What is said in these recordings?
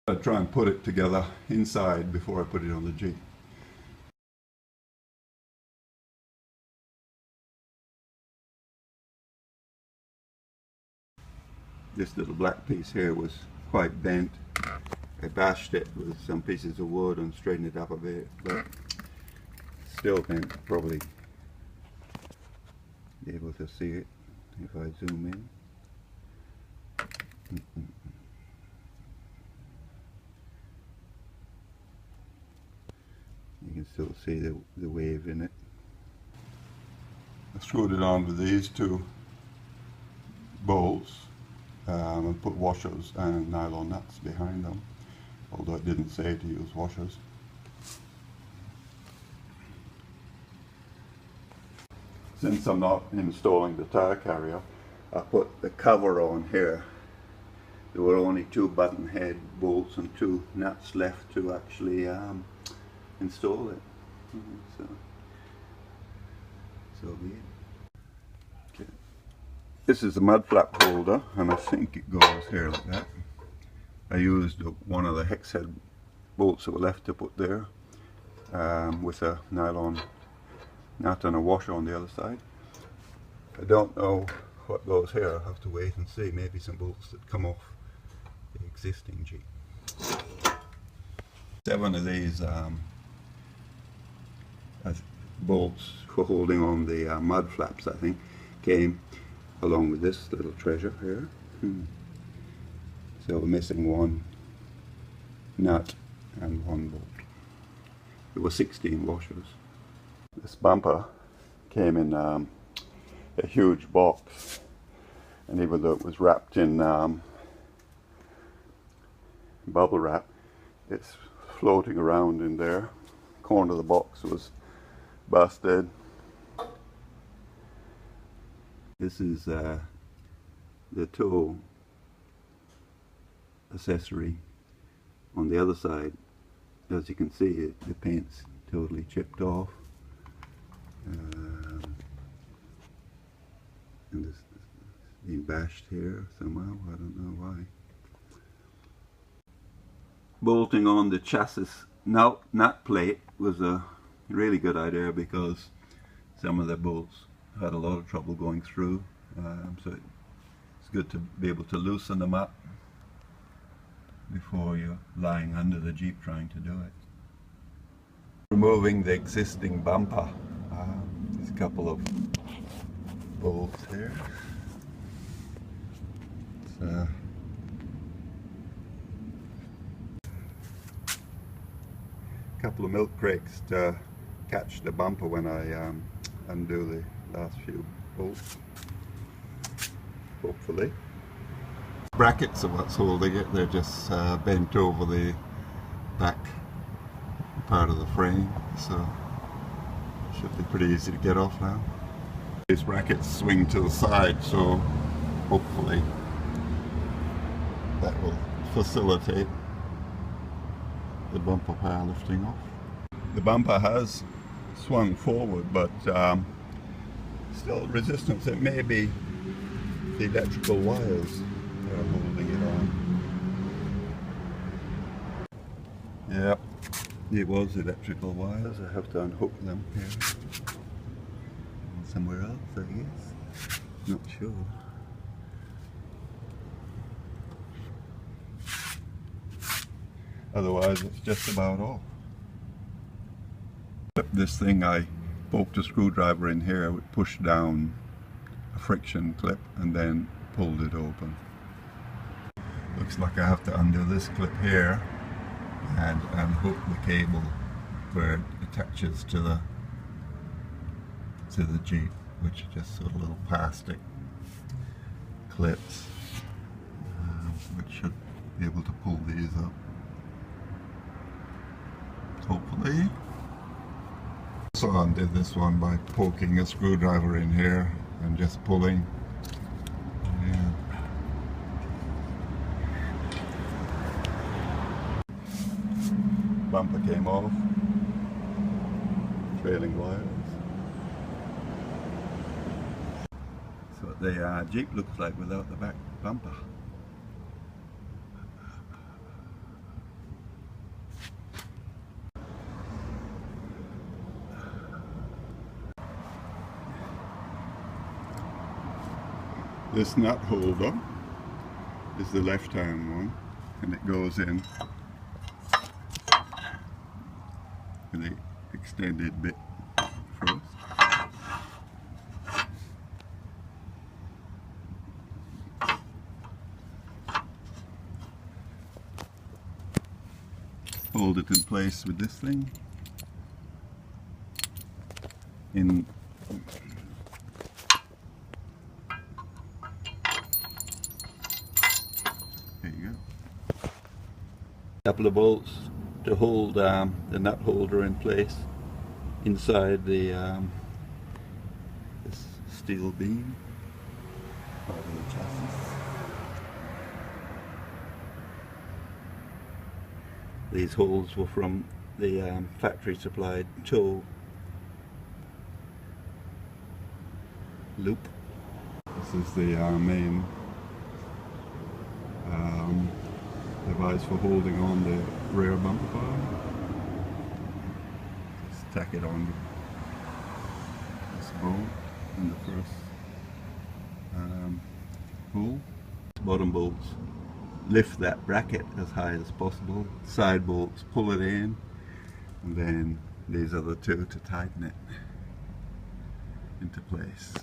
I try and put it together inside before I put it on the Jeep. This little black piece here was quite bent. I bashed it with some pieces of wood and straightened it up a bit, but still bent. Probably be able to see it if I zoom in. You can still see the wave in it. I screwed it on with these two bolts and put washers and nylon nuts behind them, although it didn't say to use washers. Since I'm not installing the tire carrier, I put the cover on here. There were only two button head bolts and two nuts left to actually install it. So be it. Okay. This is the mud flap holder, and I think it goes here like that. I used one of the hex head bolts that were left to put there with a nylon nut and a washer on the other side. I don't know what goes here. I'll have to wait and see. Maybe some bolts that come off the existing Jeep. 7 of these bolts for holding on the mud flaps, I think, came along with this little treasure here. So we're missing one nut and one bolt. There were 16 washers. This bumper came in a huge box, and even though it was wrapped in bubble wrap, it's floating around in there. The corner of the box was busted. This is the toe accessory on the other side. As you can see, the paint's totally chipped off. And this is being bashed here somehow, I don't know why. Bolting on the chassis nut plate was a really good idea, because some of the bolts had a lot of trouble going through, so it's good to be able to loosen them up before you're lying under the Jeep trying to do it. Removing the existing bumper. There's a couple of bolts here. A couple of milk crates to catch the bumper when I undo the last few bolts, hopefully. Brackets are what's holding it. They're just bent over the back part of the frame, so should be pretty easy to get off now. These brackets swing to the side, so hopefully that will facilitate the bumper power lifting off. The bumper has swung forward, but still resistance. It may be the electrical wires that are holding it on. Yep, it was electrical wires. I have to unhook them here. Somewhere else, I guess. Not sure. Otherwise, it's just about off. This thing, I poked a screwdriver in here, pushed down a friction clip, and then pulled it open. Looks like I have to undo this clip here and unhook the cable where it attaches to the Jeep, which are just sort of little plastic clips, which should be able to pull these up, hopefully. So I undid this one by poking a screwdriver in here and just pulling. Yeah. Bumper came off, trailing wires. That's what the Jeep looks like without the back bumper. This nut holder is the left hand one, and it goes in with the extended bit first. Hold it in place with this thing. There you go. Couple of bolts to hold the nut holder in place inside the this steel beam part of the chassis. These holes were from the factory supplied toe loop. This is the main device for holding on the rear bumper bar. Just tack it on this bolt in the first hole. Bottom bolts lift that bracket as high as possible. Side bolts pull it in, and then these are the two to tighten it into place.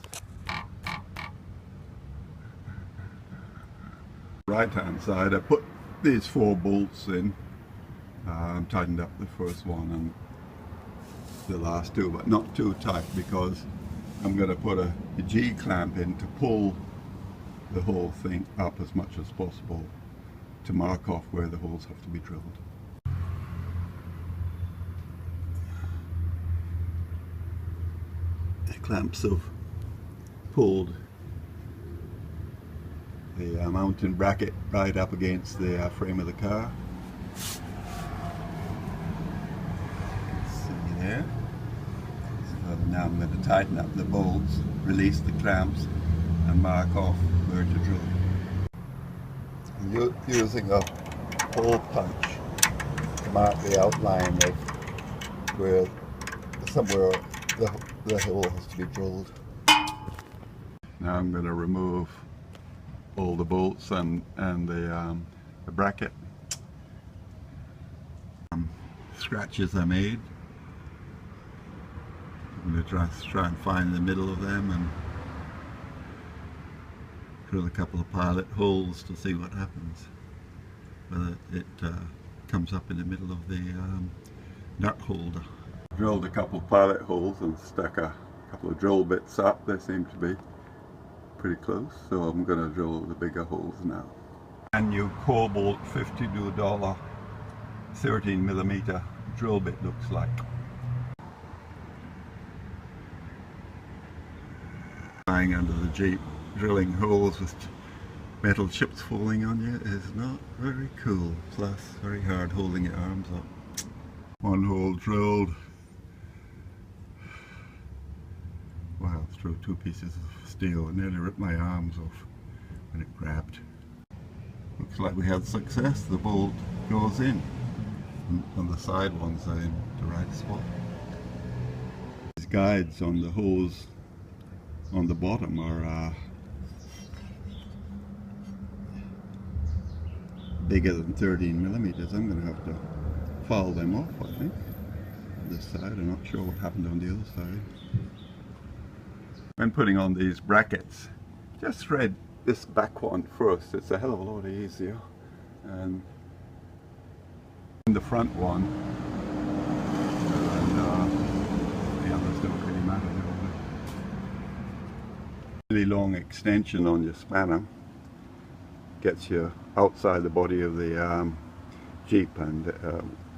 Right hand side, I put these 4 bolts in. Tightened up the first one and the last 2, but not too tight, because I'm going to put a G clamp in to pull the whole thing up as much as possible to mark off where the holes have to be drilled. The clamps have pulled the mounting bracket right up against the frame of the car. See there? So now I'm going to tighten up the bolts, release the clamps, and mark off where to drill. I'm using a hole punch to mark the outline of where somewhere the hole has to be drilled. Now I'm going to remove all the bolts and the bracket. Scratches I made. I'm going to try and find the middle of them and drill a couple of pilot holes to see what happens. Whether it comes up in the middle of the nut holder. Drilled a couple of pilot holes and stuck a couple of drill bits up. They seem to be pretty close, so I'm going to drill the bigger holes now. And new Cobalt $52 13mm drill bit looks like. Lying under the Jeep, drilling holes with metal chips falling on you is not very cool, plus very hard holding your arms up. One hole drilled. Wow, through 2 pieces of steel. It nearly ripped my arms off when it grabbed. Looks like we had success. The bolt goes in, and the side ones are in the right spot. These guides on the hose on the bottom are bigger than 13mm. I'm going to have to file them off, I think. On this side, I'm not sure what happened on the other side. When putting on these brackets, just thread this back one first. It's a hell of a lot easier. And the front one, and the others don't really matter. Really long extension on your spanner gets you outside the body of the Jeep, and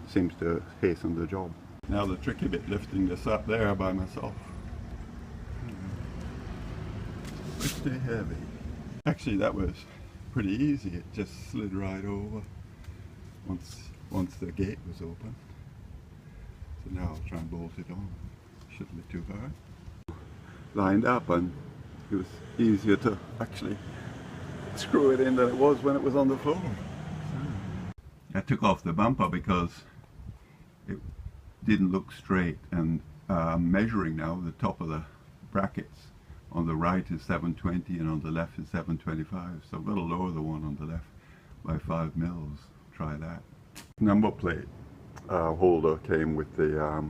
seems to hasten the job. Now the tricky bit, lifting this up there by myself. Pretty heavy. Actually, that was pretty easy. It just slid right over once the gate was open. So now I'll try and bolt it on. Shouldn't be too hard. Lined up, and it was easier to actually screw it in than it was when it was on the floor. I took off the bumper because it didn't look straight, and measuring now the top of the brackets on the right is 720 and on the left is 725, so I'm going to lower the one on the left by 5 mils. Try that. Number plate holder came with the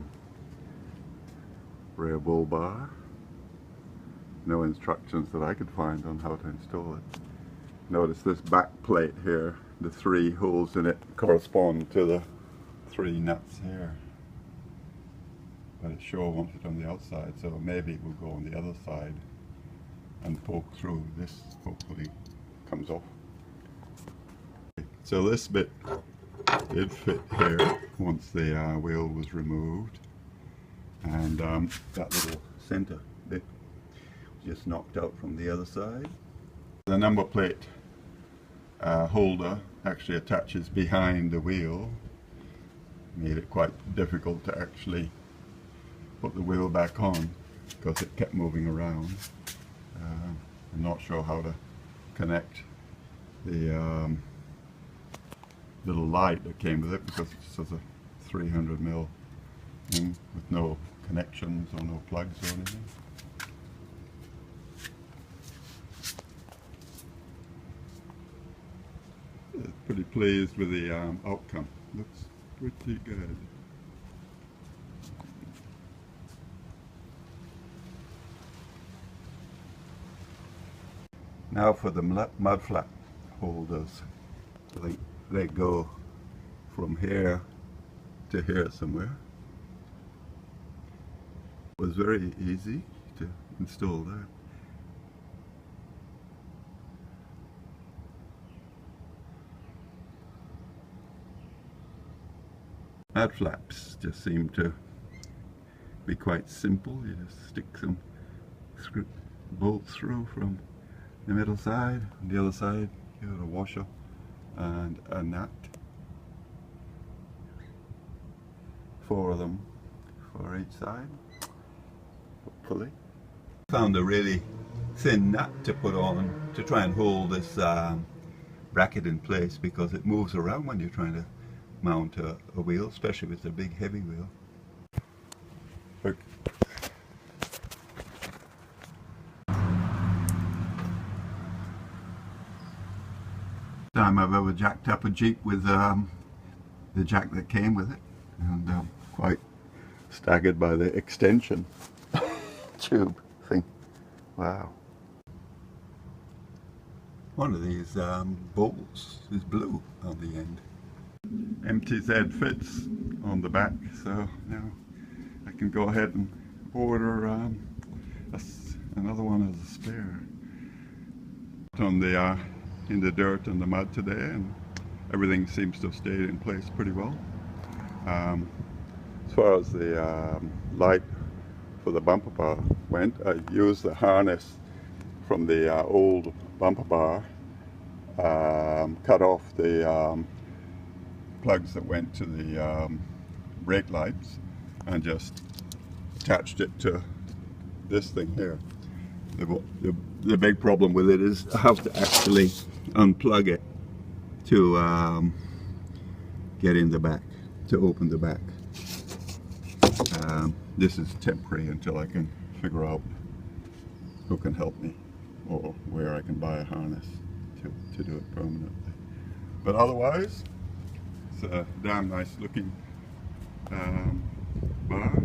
rear bull bar. No instructions that I could find on how to install it. Notice this back plate here, the 3 holes in it correspond to the 3 nuts here. But it sure wants it on the outside, so maybe it will go on the other side and poke through. This hopefully comes off. So this bit did fit here once the wheel was removed, and that little center bit just knocked out from the other side. The number plate holder actually attaches behind the wheel. Made it quite difficult to actually put the wheel back on because it kept moving around. I'm not sure how to connect the little light that came with it because it's just a 300 mil thing with no connections or no plugs or anything. Pretty pleased with the outcome. Looks pretty good. Now for the mud flap holders. They go from here to here somewhere. It was very easy to install that. Mud flaps just seem to be quite simple. You just stick some bolts through from the middle side, on the other side you got a washer and a nut. 4 of them for each side, hopefully. Found a really thin nut to put on to try and hold this bracket in place because it moves around when you're trying to mount a wheel, especially with a big heavy wheel. Look. Time I've ever jacked up a Jeep with the jack that came with it, and quite staggered by the extension tube thing. Wow. One of these bolts is blue on the end. MTZ fits on the back, so now I can go ahead and order another one as a spare. On the in the dirt and the mud today, and everything seems to have stayed in place pretty well. As far as the light for the bumper bar went, I used the harness from the old bumper bar, cut off the plugs that went to the brake lights, and just attached it to this thing here. The big problem with it is I have to actually unplug it to get in the back, to open the back. This is temporary until I can figure out who can help me or where I can buy a harness to do it permanently. But otherwise, it's a damn nice looking bar,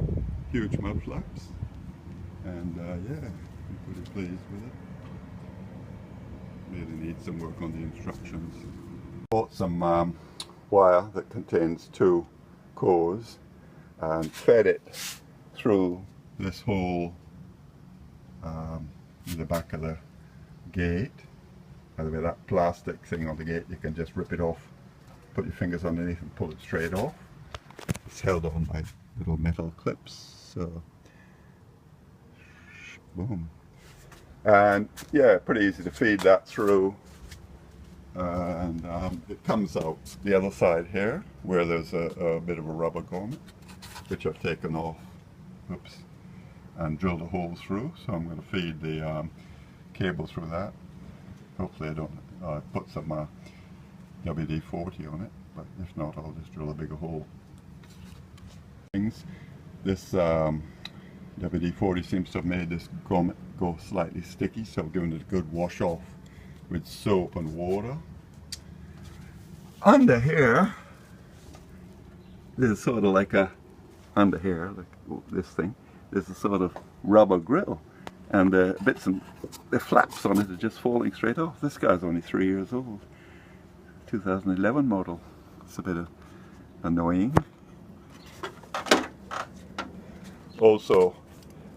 huge mud flaps, and yeah, I'm pretty pleased with it. Really need some work on the instructions. Bought some wire that contains 2 cores and fed it through this hole in the back of the gate. By the way, that plastic thing on the gate, you can just rip it off, put your fingers underneath and pull it straight off. It's held on by little metal clips, so boom. And yeah, pretty easy to feed that through, and it comes out the other side here where there's a bit of a rubber garment, which I've taken off, oops, and drilled a hole through. So I'm going to feed the cable through that. Hopefully I don't put some WD-40 on it, but if not, I'll just drill a bigger hole. This WD-40 seems to have made this grommet go slightly sticky, so I'm giving it a good wash off with soap and water. Under here, there's sort of like under here, like this thing, there's a sort of rubber grill, and the bits and the flaps on it are just falling straight off. This guy's only 3 years old, 2011 model. It's a bit annoying. Also,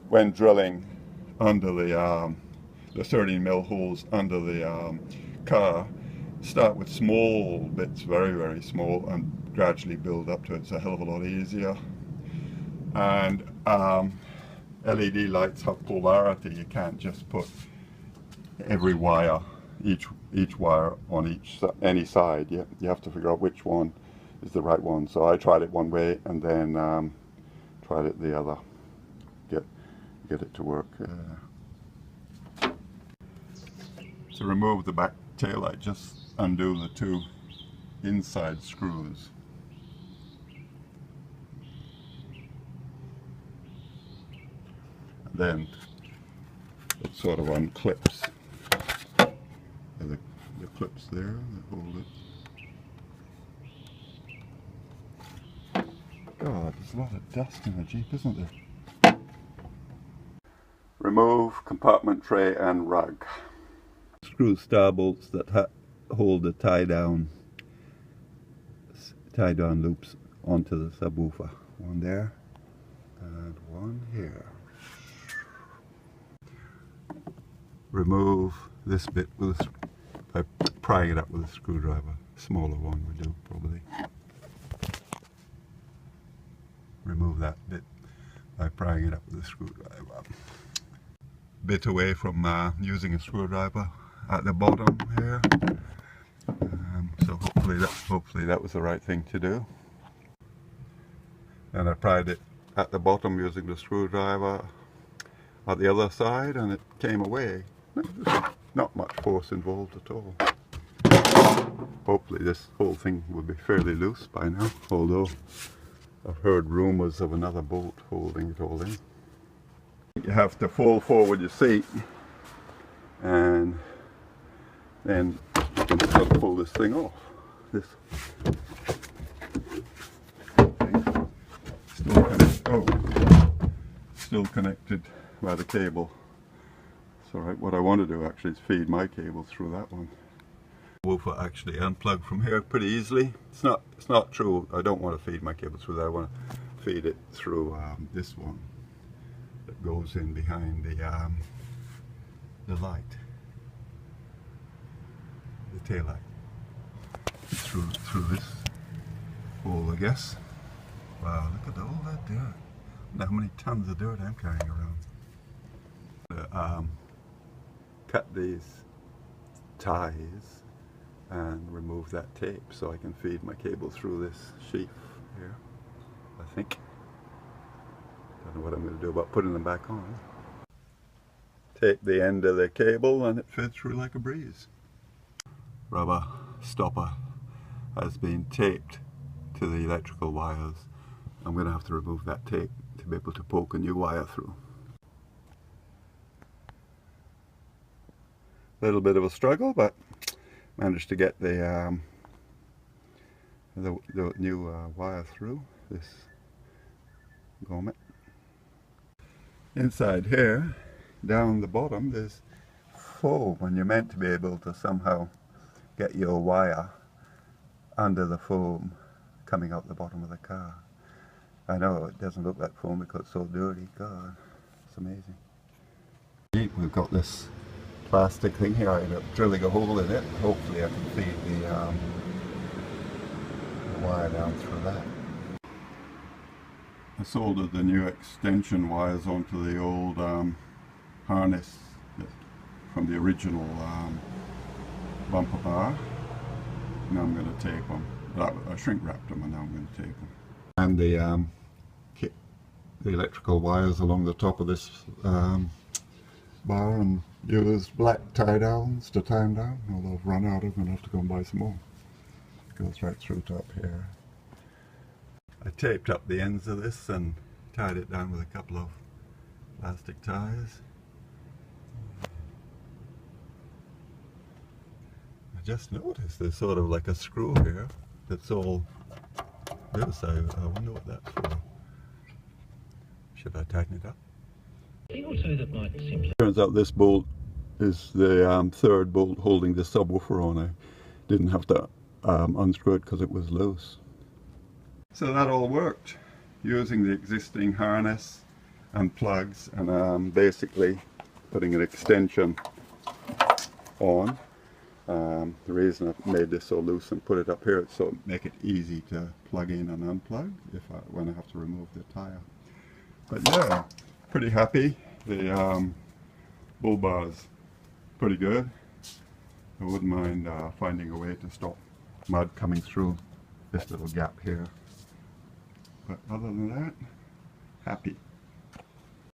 when drilling under the 13mm holes under the car, start with small bits, very, very small, and gradually build up to it. It's a hell of a lot easier. And LED lights have polarity. You can't just put every wire, each wire on any side. You have to figure out which one is the right one. So I tried it one way and then tried it the other. Get it to work. To remove the back taillight, just undo the 2 inside screws. Then it sort of unclips. The clips there that hold it. God, there's a lot of dust in the Jeep, isn't there? Remove compartment tray and rug. Screw star bolts that hold the tie down loops onto the subwoofer. One there and one here. Remove this bit by prying it up with a screwdriver. Smaller one would do probably. Remove that bit by prying it up with a screwdriver. Bit away from using a screwdriver at the bottom here. So hopefully that was the right thing to do. And I pried it at the bottom using the screwdriver at the other side, and it came away. Not much force involved at all. Hopefully this whole thing will be fairly loose by now, although I've heard rumors of another bolt holding it all in. You have to fold forward your seat, and then you can sort of pull this thing off. This thing still connected by the cable. It's alright. What I want to do actually is feed my cable through that one. Woofer actually unplugged from here pretty easily. It's not true. I don't want to feed my cable through that. I want to feed it through this one that goes in behind the light, the tail light, through this hole, I guess. Wow, look at all that dirt. Now how many tons of dirt I'm carrying around. Cut these ties and remove that tape so I can feed my cable through this sheath here, I think. Don't know what I'm going to do about putting them back on. Tape the end of the cable and it fed through like a breeze. Rubber stopper has been taped to the electrical wires. I'm going to have to remove that tape to be able to poke a new wire through. A little bit of a struggle, but managed to get the new wire through this grommet. Inside here, down the bottom, there's foam, and you're meant to be able to somehow get your wire under the foam coming out the bottom of the car. I know it doesn't look like foam because it's so dirty. God, it's amazing. We've got this plastic thing here. I ended up drilling a hole in it. Hopefully I can feed the wire down through that. I soldered the new extension wires onto the old harness from the original bumper bar. Now I'm going to tape them. I shrink wrapped them and now I'm going to tape them. And the electrical wires along the top of this bar, and use black tie downs to tie them down. Although I've run out of them, I'll have to go and buy some more. It goes right through top here. I taped up the ends of this and tied it down with a couple of Plastic tires. I just noticed there's sort of like a screw here that's all loose. I wonder what that's for. Should I tighten it up? Turns out this bolt is the third bolt holding the subwoofer on. I didn't have to unscrew it because it was loose. So that all worked using the existing harness and plugs, and basically putting an extension on. The reason I've made this so loose and put it up here is so it make it easy to plug in and unplug when I have to remove the tire. But yeah, pretty happy. The bull bar's pretty good. I wouldn't mind finding a way to stop mud coming through this little gap here. But other than that, happy.